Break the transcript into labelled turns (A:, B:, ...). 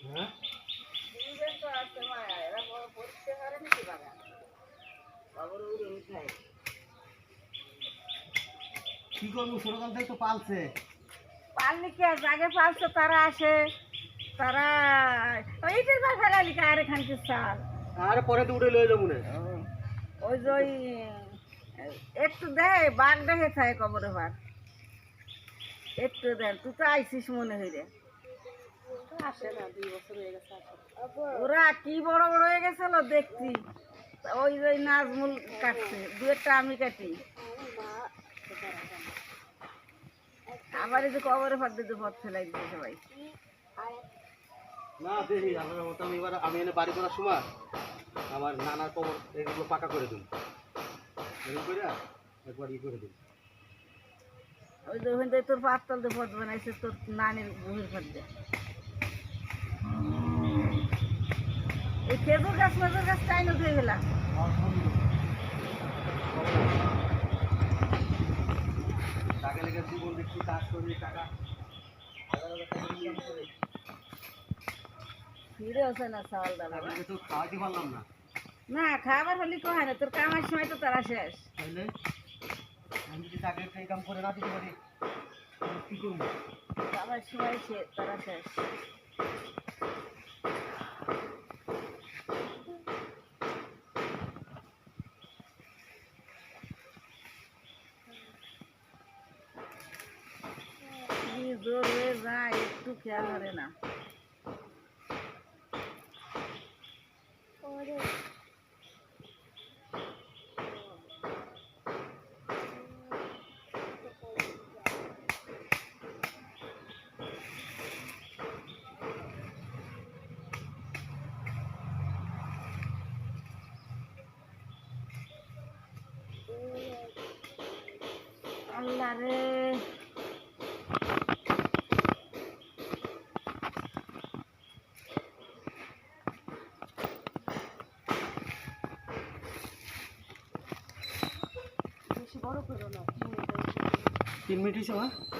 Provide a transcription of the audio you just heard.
A: হ্যাঁ কি করবো ছোটকাল থেকে তো পালছে।
B: পালনি কে আগে পালছে তারা আসে, তারা ওইটার বা ফেলালি আর এখানকার চাল
A: আর পরে তো উঠে লয়ে যাবো না।
B: ওই যে ওই একটু দেয় বাঘ দেখে থাকে কবরে ভাগ একটু দেন তুই তো আইসিস মনে হইরে
C: আসে না, 2 বছর হয়ে গেছে আসে।
B: ওরা কি বড় বড় হয়ে গেছিল দেখছি। ওই যে নাজমুল কাটছে, দু একটা আমি কাটি। আমার এই যে কবরে ফাঁদ দিতে পথ ফেলাই দিচ্ছে সবাই।
A: না দেখি আল্লাহর মতো এবার আমি এনে বাড়ি করার সময় আমার নানার কবর এগুলো পাকা করে দিন, এরকম করে একবার করে দিন।
B: ওই যে ওখান থেকে তোর পাতল দিয়ে পথ বানাইছে তোর নানির বুহির ফাঁদ দিয়ে। এই খেজুর গাছ মেজুর গাছ টাইন উঠে গেলাম।
A: টাকা লেগে জীবন দেখছি কাজ করি টাকা
B: ফিরে আসে না চাল ডাল
A: তো খাওয়াতে পারলাম না।
B: না খাবার হলে তো হয় না, তোর কামার সময় তো তারা শেষ।
A: তাইলে আমি যদি টাকা একটা ইনকাম করে না দিতে পারি কি করবো?
B: কামার সময় তারা শেষ। কি জোর হয়ে যায় একটু খেয়াল করে না। আল্লাহ রে
C: বেশি বড় করো না।
A: 3 মিনিট হিসেবে